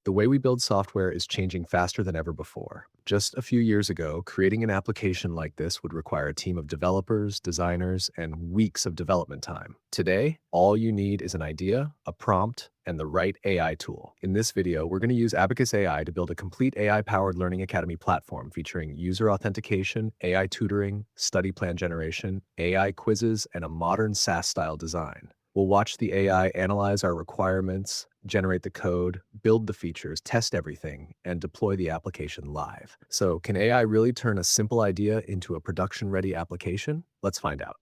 The way we build software is changing faster than ever before. Just a few years ago, creating an application like this would require a team of developers, designers, and weeks of development time. Today, all you need is an idea, a prompt, and the right AI tool. In this video, we're going to use Abacus AI to build a complete AI-powered learning academy platform featuring user authentication, AI tutoring, study plan generation, AI quizzes, and a modern SaaS-style design. We'll watch the AI analyze our requirements, generate the code, build the features, test everything, and deploy the application live. So, can AI really turn a simple idea into a production-ready application? Let's find out.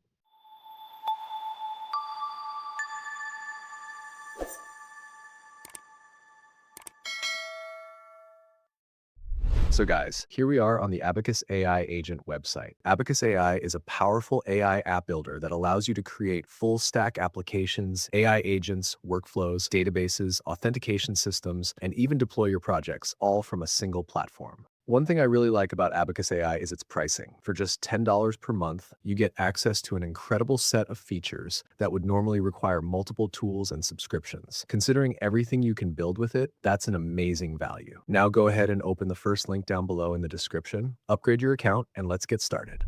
So guys, here we are on the Abacus AI agent website. Abacus AI is a powerful AI app builder that allows you to create full stack applications, AI agents, workflows, databases, authentication systems, and even deploy your projects all from a single platform. One thing I really like about Abacus AI is its pricing. For just $10 per month, you get access to an incredible set of features that would normally require multiple tools and subscriptions. Considering everything you can build with it, that's an amazing value. Now go ahead and open the first link down below in the description, upgrade your account, and let's get started.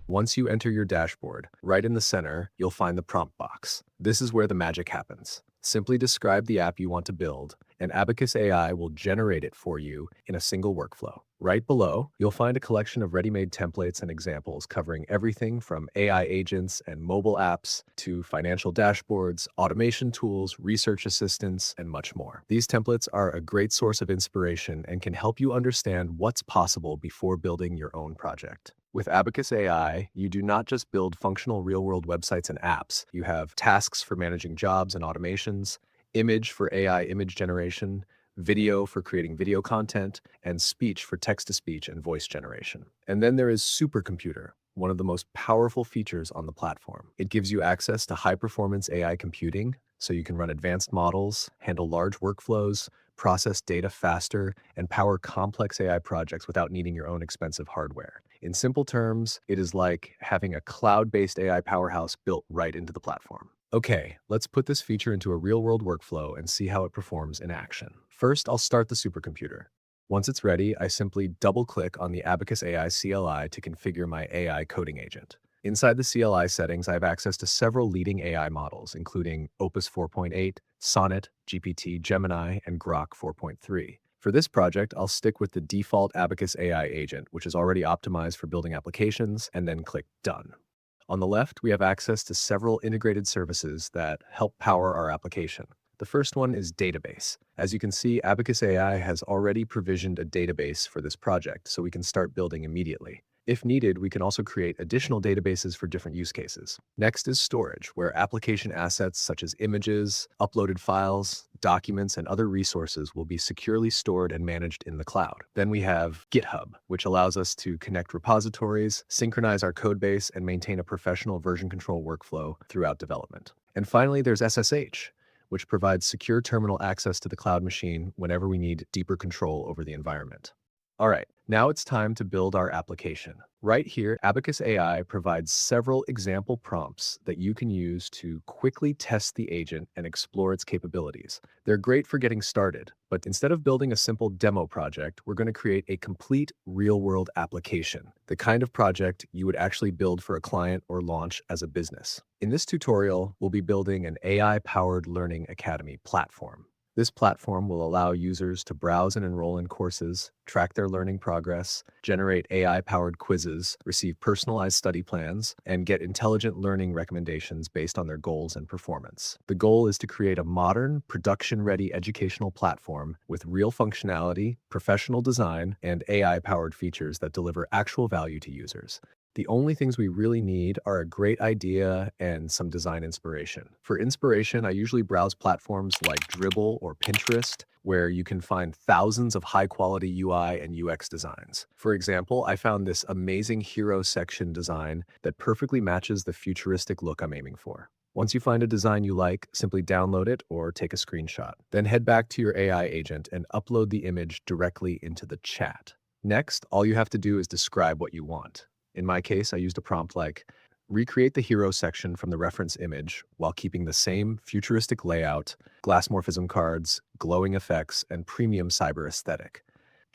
Once you enter your dashboard, right in the center, you'll find the prompt box. This is where the magic happens. Simply describe the app you want to build, and Abacus AI will generate it for you in a single workflow. Right below, you'll find a collection of ready-made templates and examples covering everything from AI agents and mobile apps to financial dashboards, automation tools, research assistants, and much more. These templates are a great source of inspiration and can help you understand what's possible before building your own project. With Abacus AI, you do not just build functional real-world websites and apps. You have tasks for managing jobs and automations, image for AI image generation, video for creating video content, and speech for text-to-speech and voice generation. And then there is SuperComputer, one of the most powerful features on the platform. It gives you access to high-performance AI computing, so you can run advanced models, handle large workflows, process data faster, and power complex AI projects without needing your own expensive hardware. In simple terms, it is like having a cloud-based AI powerhouse built right into the platform. Okay, let's put this feature into a real-world workflow and see how it performs in action. First, I'll start the supercomputer. Once it's ready, I simply double-click on the Abacus AI CLI to configure my AI coding agent. Inside the CLI settings, I have access to several leading AI models, including Opus 4.8, Sonnet, GPT, Gemini, and Grok 4.3. For this project, I'll stick with the default Abacus AI agent, which is already optimized for building applications, and then click Done. On the left, we have access to several integrated services that help power our application. The first one is database. As you can see, Abacus AI has already provisioned a database for this project, so we can start building immediately. If needed, we can also create additional databases for different use cases. Next is storage, where application assets such as images, uploaded files, documents, and other resources will be securely stored and managed in the cloud. Then we have GitHub, which allows us to connect repositories, synchronize our codebase, and maintain a professional version control workflow throughout development. And finally, there's SSH, which provides secure terminal access to the cloud machine whenever we need deeper control over the environment. All right, now it's time to build our application. Right here, Abacus AI provides several example prompts that you can use to quickly test the agent and explore its capabilities. They're great for getting started, but instead of building a simple demo project, we're going to create a complete real-world application, the kind of project you would actually build for a client or launch as a business. In this tutorial, we'll be building an AI-powered learning academy platform. This platform will allow users to browse and enroll in courses, track their learning progress, generate AI-powered quizzes, receive personalized study plans, and get intelligent learning recommendations based on their goals and performance. The goal is to create a modern, production-ready educational platform with real functionality, professional design, and AI-powered features that deliver actual value to users. The only things we really need are a great idea and some design inspiration. For inspiration, I usually browse platforms like Dribbble or Pinterest, where you can find thousands of high-quality UI and UX designs. For example, I found this amazing hero section design that perfectly matches the futuristic look I'm aiming for. Once you find a design you like, simply download it or take a screenshot. Then head back to your AI agent and upload the image directly into the chat. Next, all you have to do is describe what you want. In my case, I used a prompt like, Recreate the hero section from the reference image while keeping the same futuristic layout, glass morphism cards, glowing effects, and premium cyber aesthetic.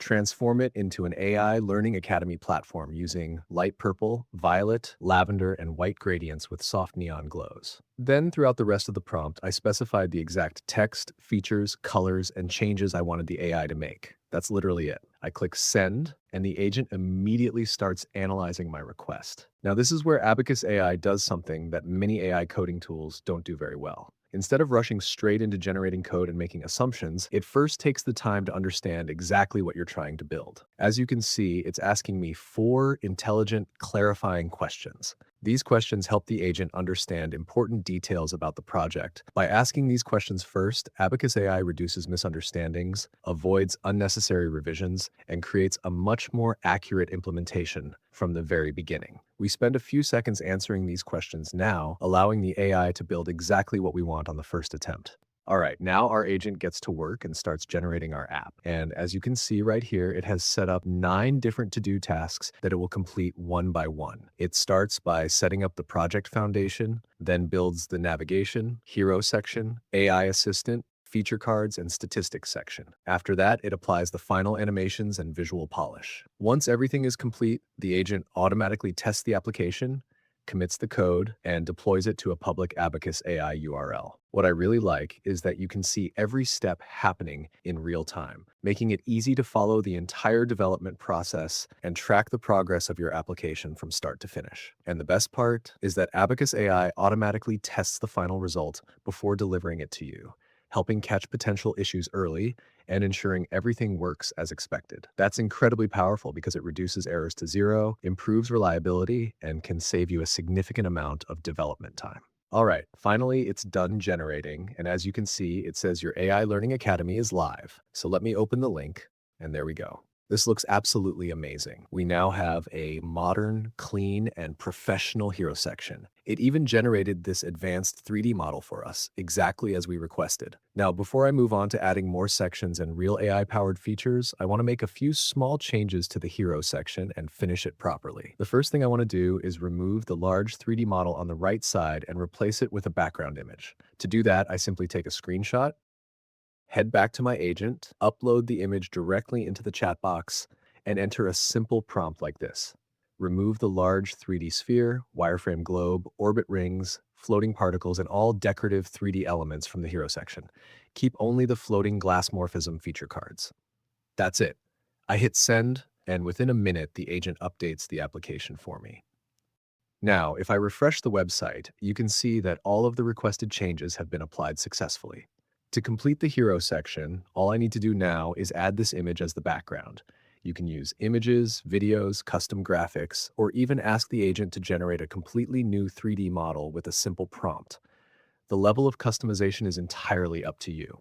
Transform it into an AI Learning Academy platform using light purple, violet, lavender, and white gradients with soft neon glows. Then, throughout the rest of the prompt, I specified the exact text, features, colors, and changes I wanted the AI to make. That's literally it. I click send, and the agent immediately starts analyzing my request. Now, this is where Abacus AI does something that many AI coding tools don't do very well. Instead of rushing straight into generating code and making assumptions, it first takes the time to understand exactly what you're trying to build. As you can see, it's asking me 4 intelligent, clarifying questions. These questions help the agent understand important details about the project. By asking these questions first, Abacus AI reduces misunderstandings, avoids unnecessary revisions, and creates a much more accurate implementation from the very beginning. We spend a few seconds answering these questions now, allowing the AI to build exactly what we want on the first attempt. All right, now our agent gets to work and starts generating our app. And as you can see right here, it has set up 9 different to-do tasks that it will complete one by one. It starts by setting up the project foundation, then builds the navigation, hero section, AI assistant, feature cards, and statistics section. After that, it applies the final animations and visual polish. Once everything is complete, the agent automatically tests the application, commits the code, and deploys it to a public Abacus AI URL. What I really like is that you can see every step happening in real time, making it easy to follow the entire development process and track the progress of your application from start to finish. And the best part is that Abacus AI automatically tests the final result before delivering it to you, helping catch potential issues early and ensuring everything works as expected. That's incredibly powerful because it reduces errors to zero, improves reliability, and can save you a significant amount of development time. All right, finally, it's done generating. And as you can see, it says your AI Learning Academy is live. So let me open the link, and there we go. This looks absolutely amazing. We now have a modern, clean, and professional hero section. It even generated this advanced 3D model for us, exactly as we requested. Now, before I move on to adding more sections and real AI-powered features, I want to make a few small changes to the hero section and finish it properly. The first thing I want to do is remove the large 3D model on the right side and replace it with a background image. To do that, I simply take a screenshot, head back to my agent, upload the image directly into the chat box, and enter a simple prompt like this. Remove the large 3D sphere, wireframe globe, orbit rings, floating particles, and all decorative 3D elements from the hero section. Keep only the floating glass morphism feature cards. That's it. I hit send, and within a minute, the agent updates the application for me. Now, if I refresh the website, you can see that all of the requested changes have been applied successfully. To complete the hero section, all I need to do now is add this image as the background. You can use images, videos, custom graphics, or even ask the agent to generate a completely new 3D model with a simple prompt. The level of customization is entirely up to you.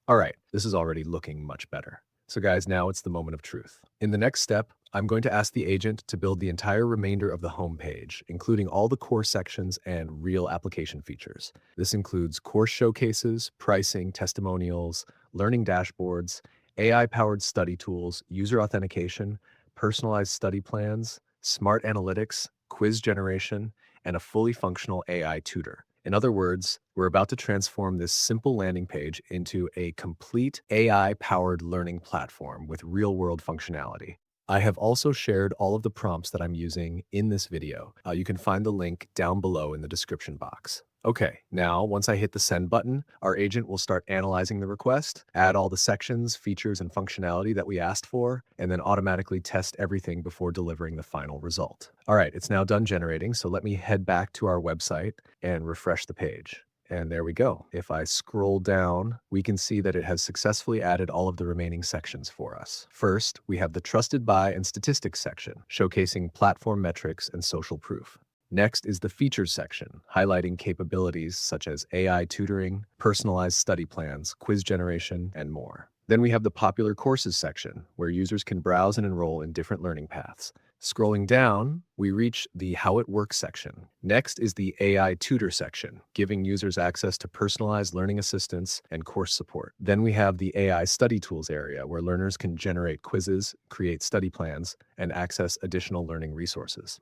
All right, this is already looking much better. So guys, now it's the moment of truth. In the next step, I'm going to ask the agent to build the entire remainder of the home page, including all the core sections and real application features. This includes course showcases, pricing, testimonials, learning dashboards, AI-powered study tools, user authentication, personalized study plans, smart analytics, quiz generation, and a fully functional AI tutor. In other words, we're about to transform this simple landing page into a complete AI-powered learning platform with real-world functionality. I have also shared all of the prompts that I'm using in this video. You can find the link down below in the description box. Okay, now once I hit the send button, our agent will start analyzing the request, add all the sections, features, and functionality that we asked for, and then automatically test everything before delivering the final result. All right, it's now done generating, so let me head back to our website and refresh the page. And there we go. If I scroll down, we can see that it has successfully added all of the remaining sections for us. First, we have the Trusted By and Statistics section, showcasing platform metrics and social proof. Next is the Features section, highlighting capabilities such as AI tutoring, personalized study plans, quiz generation, and more. Then we have the Popular Courses section, where users can browse and enroll in different learning paths. Scrolling down, we reach the How It Works section. Next is the AI Tutor section, giving users access to personalized learning assistance and course support. Then we have the AI Study Tools area, where learners can generate quizzes, create study plans, and access additional learning resources.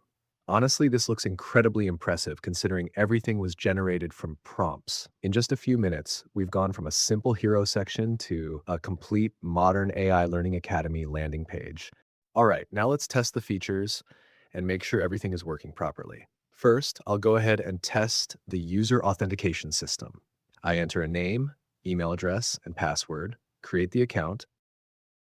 Honestly, this looks incredibly impressive considering everything was generated from prompts. In just a few minutes, we've gone from a simple hero section to a complete modern AI Learning Academy landing page. All right, now let's test the features and make sure everything is working properly. First, I'll go ahead and test the user authentication system. I enter a name, email address, and password, create the account,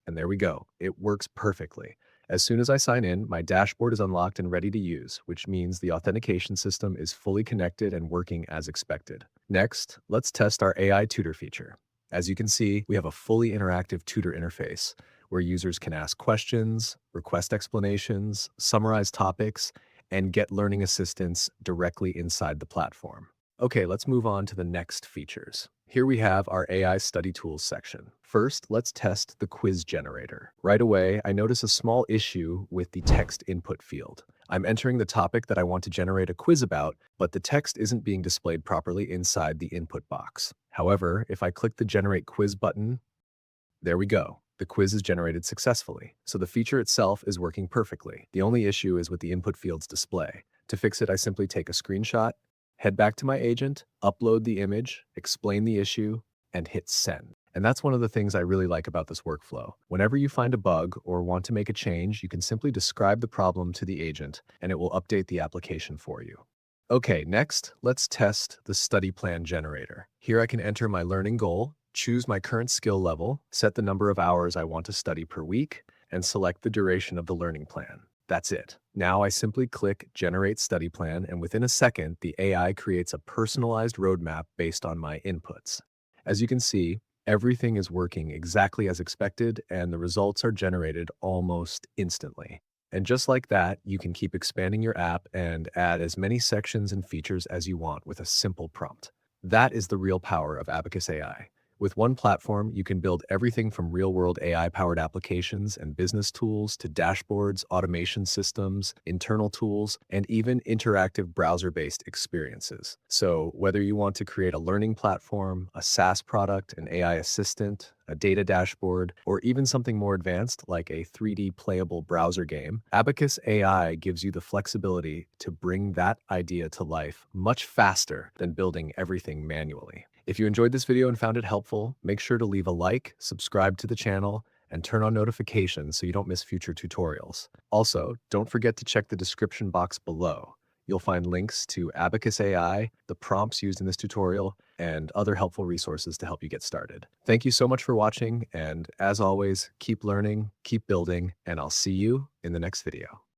and there we go. It works perfectly. As soon as I sign in, my dashboard is unlocked and ready to use, which means the authentication system is fully connected and working as expected. Next, let's test our AI Tutor feature. As you can see, we have a fully interactive tutor interface where users can ask questions, request explanations, summarize topics, and get learning assistance directly inside the platform. Okay, let's move on to the next features. Here we have our AI study tools section. First, let's test the quiz generator. Right away, I notice a small issue with the text input field. I'm entering the topic that I want to generate a quiz about, but the text isn't being displayed properly inside the input box. However, if I click the Generate Quiz button, there we go. The quiz is generated successfully, so the feature itself is working perfectly. The only issue is with the input field's display. To fix it, I simply take a screenshot, head back to my agent, upload the image, explain the issue, and hit send. And that's one of the things I really like about this workflow. Whenever you find a bug or want to make a change, you can simply describe the problem to the agent, and it will update the application for you. Okay, next, let's test the study plan generator. Here I can enter my learning goal, choose my current skill level, set the number of hours I want to study per week, and select the duration of the learning plan. That's it. Now I simply click Generate Study Plan, and within a second, the AI creates a personalized roadmap based on my inputs. As you can see, everything is working exactly as expected, and the results are generated almost instantly. And just like that, you can keep expanding your app and add as many sections and features as you want with a simple prompt. That is the real power of Abacus AI. With one platform, you can build everything from real-world AI-powered applications and business tools to dashboards, automation systems, internal tools, and even interactive browser-based experiences. So whether you want to create a learning platform, a SaaS product, an AI assistant, a data dashboard, or even something more advanced like a 3D playable browser game, Abacus AI gives you the flexibility to bring that idea to life much faster than building everything manually. If you enjoyed this video and found it helpful, make sure to leave a like, subscribe to the channel, and turn on notifications so you don't miss future tutorials. Also, don't forget to check the description box below. You'll find links to Abacus AI, the prompts used in this tutorial, and other helpful resources to help you get started. Thank you so much for watching, and as always, keep learning, keep building, and I'll see you in the next video.